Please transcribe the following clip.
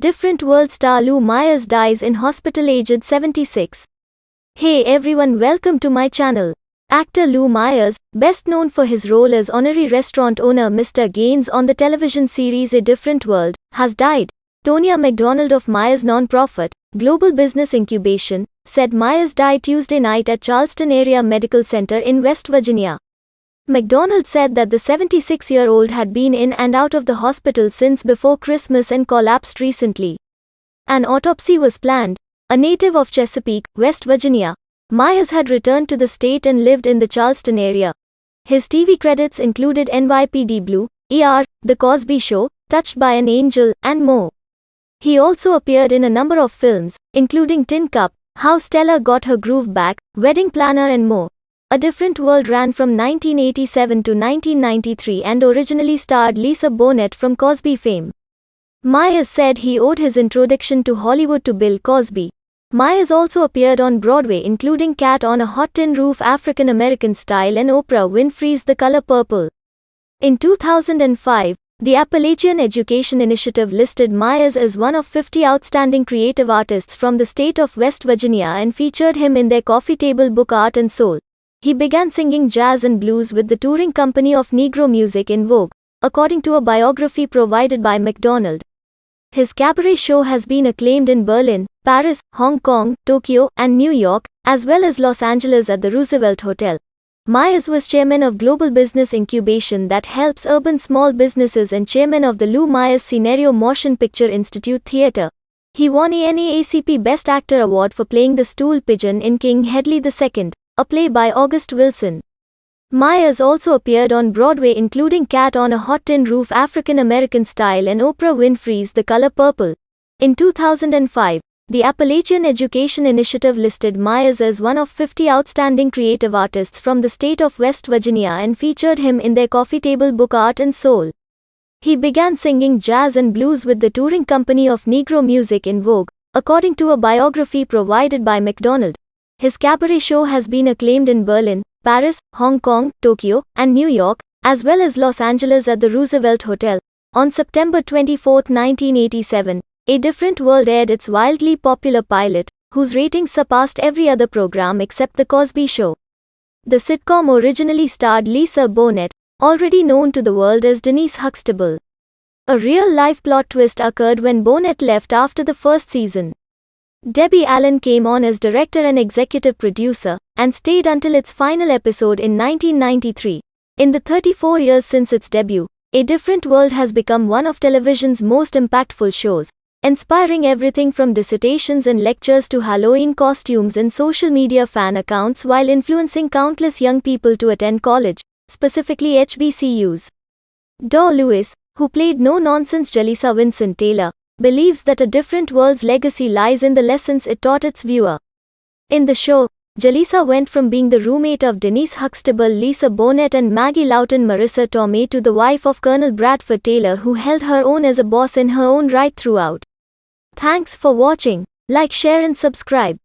Different World star Lou Myers dies in hospital aged 76. Hey everyone, welcome to my channel. Actor Lou Myers, best known for his role as honorary restaurant owner Mr. Gaines on the television series A Different World, has died. Tonya McDonald of Myers non-profit, Global Business Incubation, said Myers died Tuesday night at Charleston Area Medical Center in West Virginia. McDonald said that the 76-year-old had been in and out of the hospital since before Christmas and collapsed recently. An autopsy was planned. A native of Chesapeake, West Virginia, Myers had returned to the state and lived in the Charleston area. His TV credits included NYPD Blue, ER, The Cosby Show, Touched by an Angel, and more. He also appeared in a number of films, including Tin Cup, How Stella Got Her Groove Back, Wedding Planner and more. A Different World ran from 1987 to 1993 and originally starred Lisa Bonet from Cosby fame. Myers said he owed his introduction to Hollywood to Bill Cosby. Myers also appeared on Broadway including Cat on a Hot Tin Roof African American Style and Oprah Winfrey's The Color Purple. In 2005, the Appalachian Education Initiative listed Myers as one of 50 outstanding creative artists from the state of West Virginia and featured him in their coffee table book Art and Soul. He began singing jazz and blues with the touring company of Negro Music in Vogue, according to a biography provided by McDonald. His cabaret show has been acclaimed in Berlin, Paris, Hong Kong, Tokyo, and New York, as well as Los Angeles at the Roosevelt Hotel. Myers was chairman of Global Business Incubation that helps urban small businesses and chairman of the Lou Myers Scenario Motion Picture Institute Theater. He won a NAACP Best Actor Award for playing the stool pigeon in King Hedley II, a play by August Wilson. Myers also appeared on Broadway including Cat on a Hot Tin Roof African American Style and Oprah Winfrey's The Color Purple. In 2005, the Appalachian Education Initiative listed Myers as one of 50 outstanding creative artists from the state of West Virginia and featured him in their coffee table book Art and Soul. He began singing jazz and blues with the touring company of Negro Music in Vogue, according to a biography provided by McDonald. His cabaret show has been acclaimed in Berlin, Paris, Hong Kong, Tokyo, and New York, as well as Los Angeles at the Roosevelt Hotel. On September 24, 1987, A Different World aired its wildly popular pilot, whose ratings surpassed every other program except The Cosby Show. The sitcom originally starred Lisa Bonet, already known to the world as Denise Huxtable. A real-life plot twist occurred when Bonet left after the first season. Debbie Allen came on as director and executive producer, and stayed until its final episode in 1993. In the 34 years since its debut, A Different World has become one of television's most impactful shows, inspiring everything from dissertations and lectures to Halloween costumes and social media fan accounts while influencing countless young people to attend college, specifically HBCUs. Daw Lewis, who played no-nonsense Jaleesa Vincent Taylor, believes that A Different World's legacy lies in the lessons it taught its viewer. In the show, Jaleesa went from being the roommate of Denise Huxtable, Lisa Bonet and Maggie Lawton Marissa Tomei to the wife of Colonel Bradford Taylor who held her own as a boss in her own right throughout. Thanks for watching. Like, share and subscribe.